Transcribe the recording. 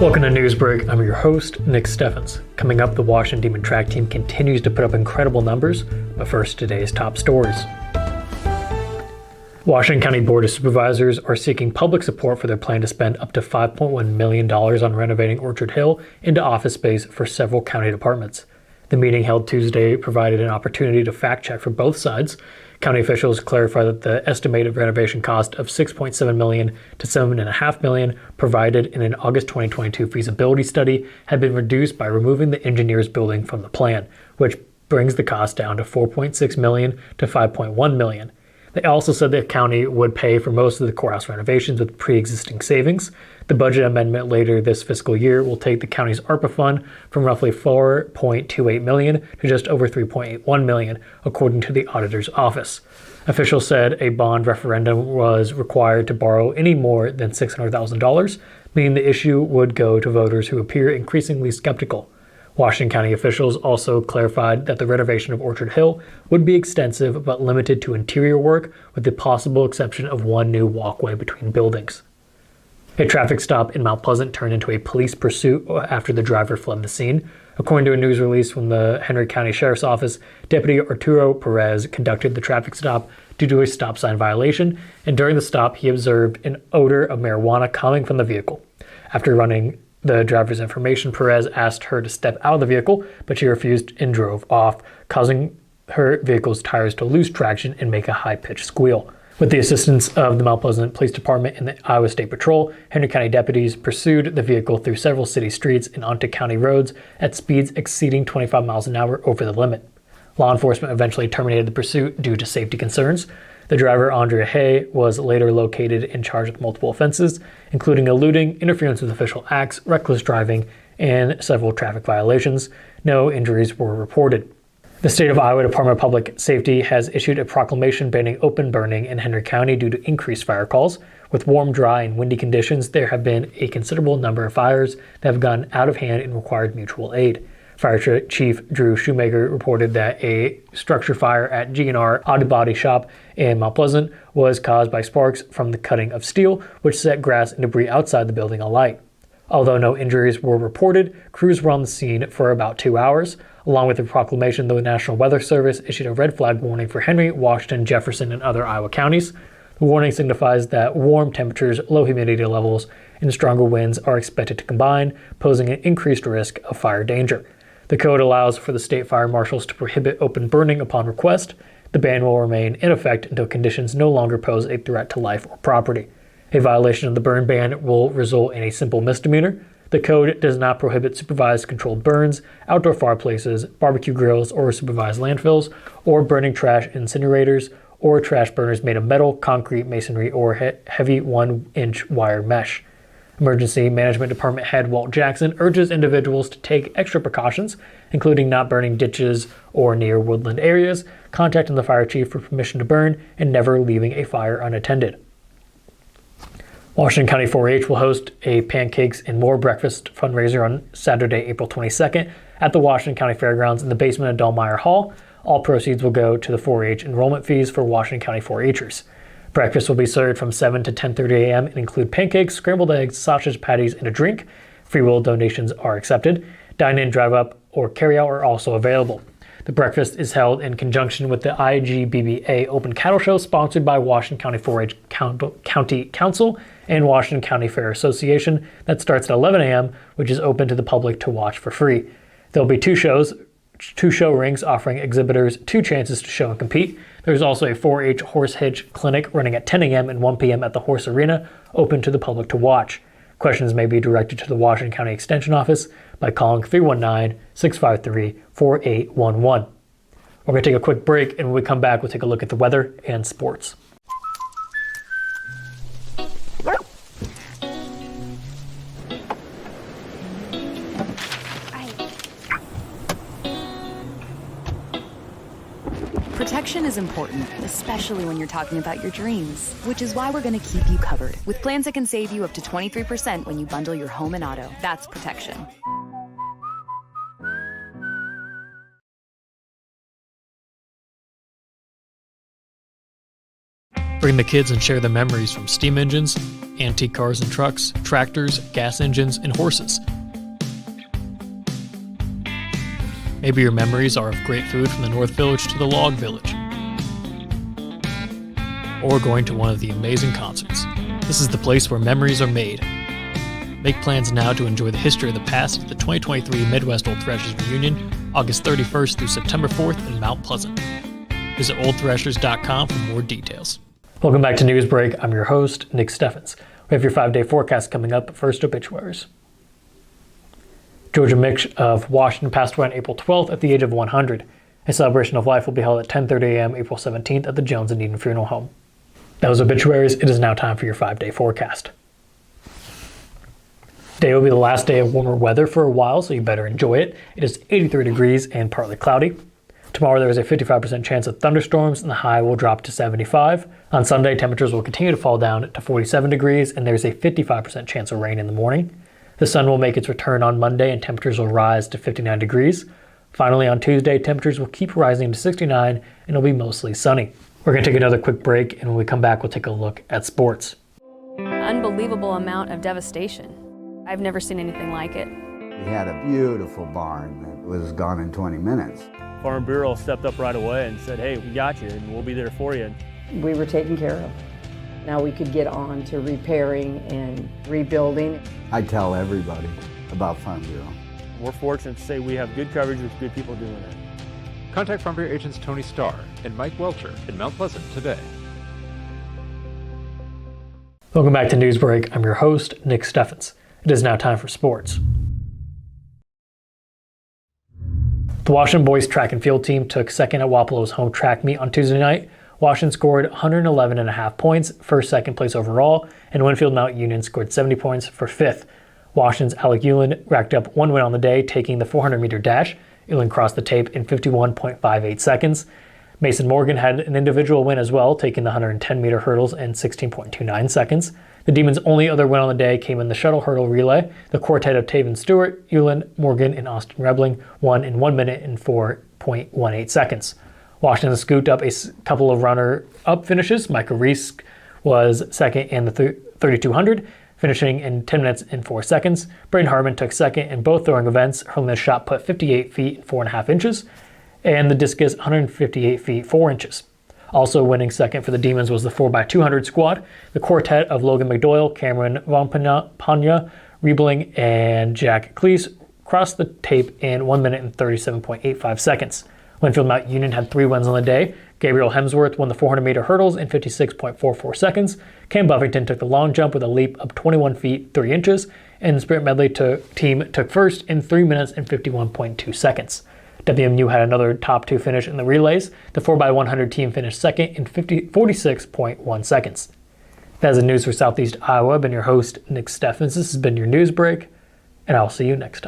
Welcome to Newsbreak. I'm your host, Nick Steffens. Coming up, the Washington Demon track team continues to put up incredible numbers, but first, today's top stories. Washington County Board of Supervisors are seeking public support for their plan to spend up to $5.1 million on renovating Orchard Hill into office space for several county departments. The meeting held Tuesday provided an opportunity to fact-check for both sides. County officials clarified that the estimated renovation cost of $6.7 million to $7.5 million provided in an August 2022 feasibility study had been reduced by removing the engineer's building from the plan, which brings the cost down to $4.6 million to $5.1 million. They also said the county would pay for most of the courthouse renovations with pre-existing savings. The budget amendment later this fiscal year will take the county's ARPA fund from roughly $4.28 million to just over $3.81 million, according to the auditor's office. Officials said a bond referendum was required to borrow any more than $600,000, meaning the issue would go to voters who appear increasingly skeptical. Washington County officials also clarified that the renovation of Orchard Hill would be extensive but limited to interior work, with the possible exception of one new walkway between buildings. A traffic stop in Mount Pleasant turned into a police pursuit after the driver fled the scene. According to a news release from the Henry County Sheriff's Office, Deputy Arturo Perez conducted the traffic stop due to a stop sign violation, and during the stop he observed an odor of marijuana coming from the vehicle. After running the driver's information, Perez asked her to step out of the vehicle, but she refused and drove off, causing her vehicle's tires to lose traction and make a high-pitched squeal. With the assistance of the Mount Pleasant Police Department and the Iowa State Patrol, Henry County deputies pursued the vehicle through several city streets and onto county roads at speeds exceeding 25 miles an hour over the limit. Law enforcement eventually terminated the pursuit due to safety concerns. The driver, Andrea Hay, was later located and charged with multiple offenses, including eluding, interference with official acts, reckless driving, and several traffic violations. No injuries were reported. The State of Iowa Department of Public Safety has issued a proclamation banning open burning in Henry County due to increased fire calls. With warm, dry, and windy conditions, there have been a considerable number of fires that have gone out of hand and required mutual aid. Fire Chief Drew Shoemaker reported that a structure fire at G&R Auto Body Shop in Mount Pleasant was caused by sparks from the cutting of steel, which set grass and debris outside the building alight. Although no injuries were reported, crews were on the scene for about 2 hours. Along with the proclamation, the National Weather Service issued a red flag warning for Henry, Washington, Jefferson, and other Iowa counties. The warning signifies that warm temperatures, low humidity levels, and stronger winds are expected to combine, posing an increased risk of fire danger. The code allows for the state fire marshals to prohibit open burning upon request. The ban will remain in effect until conditions no longer pose a threat to life or property. A violation of the burn ban will result in a simple misdemeanor. The code does not prohibit supervised controlled burns, outdoor fireplaces, barbecue grills, or supervised landfills, or burning trash incinerators, or trash burners made of metal, concrete, masonry, or heavy 1-inch wire mesh. Emergency Management Department head Walt Jackson urges individuals to take extra precautions, including not burning ditches or near woodland areas, contacting the fire chief for permission to burn, and never leaving a fire unattended. Washington County 4-H will host a Pancakes and More breakfast fundraiser on Saturday, April 22nd at the Washington County Fairgrounds in the basement of Dallmeyer Hall. All proceeds will go to the 4-H enrollment fees for Washington County 4-Hers. Breakfast will be served from 7 to 10:30 a.m. and include pancakes, scrambled eggs, sausage patties, and a drink. Free will donations are accepted. Dine-in, drive-up, or carry-out are also available. The breakfast is held in conjunction with the IGBBA Open Cattle Show, sponsored by Washington County 4-H County Council and Washington County Fair Association. That starts at 11 a.m., which is open to the public to watch for free. There'll be two show rings offering exhibitors 2 chances to show and compete. There's also a 4-H horse hitch clinic running at 10 a.m. and 1 p.m. at the Horse Arena, open to the public to watch. Questions may be directed to the Washington County Extension Office by calling 319-653-4811. We're going to take a quick break, and when we come back, we'll take a look at the weather and sports. Protection is important, especially when you're talking about your dreams, which is why we're going to keep you covered with plans that can save you up to 23% when you bundle your home and auto. That's protection. Bring the kids and share the memories from steam engines, antique cars and trucks, tractors, gas engines, and horses. Maybe your memories are of great food from the North Village to the Log Village, or going to one of the amazing concerts. This is the place where memories are made. Make plans now to enjoy the history of the past at the 2023 Midwest Old Thrashers Reunion, August 31st through September 4th in Mount Pleasant. Visit oldthrashers.com for more details. Welcome back to Newsbreak. I'm your host, Nick Steffens. We have your 5-day forecast coming up, but first obituaries. Georgia Mitch of Washington passed away on April 12th at the age of 100. A celebration of life will be held at 10:30 a.m. April 17th at the Jones and Eden Funeral Home. That was obituaries. It is now time for your 5-day forecast. Today will be the last day of warmer weather for a while, so you better enjoy it. It is 83 degrees and partly cloudy. Tomorrow there is a 55% chance of thunderstorms and the high will drop to 75. On Sunday, temperatures will continue to fall down to 47 degrees and there's a 55% chance of rain in the morning. The sun will make its return on Monday and temperatures will rise to 59 degrees. Finally, on Tuesday, temperatures will keep rising to 69 and it'll be mostly sunny. We're going to take another quick break, and when we come back, we'll take a look at sports. Unbelievable amount of devastation. I've never seen anything like it. We had a beautiful barn that was gone in 20 minutes. Farm Bureau stepped up right away and said, hey, we got you and we'll be there for you. We were taken care of. Now we could get on to repairing and rebuilding. I tell everybody about Farm Bureau. We're fortunate to say we have good coverage with good people doing it. Contact Farm Bureau agents Tony Starr and Mike Welcher in Mount Pleasant today. Welcome back to Newsbreak. I'm your host, Nick Steffens. It is now time for sports. The Washington boys track and field team took second at Wapalo's home track meet on Tuesday night. Washington scored 111.5 points for second place overall, and Winfield Mount Union scored 70 points for fifth. Washington's Alec Ulan racked up one win on the day, taking the 400-meter dash. Ulan crossed the tape in 51.58 seconds. Mason Morgan had an individual win as well, taking the 110-meter hurdles in 16.29 seconds. The Demons' only other win on the day came in the shuttle hurdle relay. The quartet of Taven Stewart, Ulan, Morgan, and Austin Rebling won in 1 minute and 4.18 seconds. Washington scooped up a couple of runner-up finishes. Micah Reese was second in the 3,200, finishing in 10 minutes and 4 seconds. Braden Harmon took second in both throwing events, hurling a shot put 58 feet and 4.5 inches, and the discus 158 feet 4 inches. Also winning second for the Demons was the 4x200 squad. The quartet of Logan McDoyle, Cameron Vampanya, Riebling, and Jack Cleese crossed the tape in 1 minute and 37.85 seconds. Winfield Mount Union had 3 wins on the day. Gabriel Hemsworth won the 400-meter hurdles in 56.44 seconds. Cam Buffington took the long jump with a leap of 21 feet 3 inches, and the sprint medley team took first in 3 minutes and 51.2 seconds. WMU had another top 2 finish in the relays. The 4x100 team finished second in 46.1 seconds. That is the news for Southeast Iowa. I've been your host, Nick Steffens. This has been your news break, and I'll see you next time.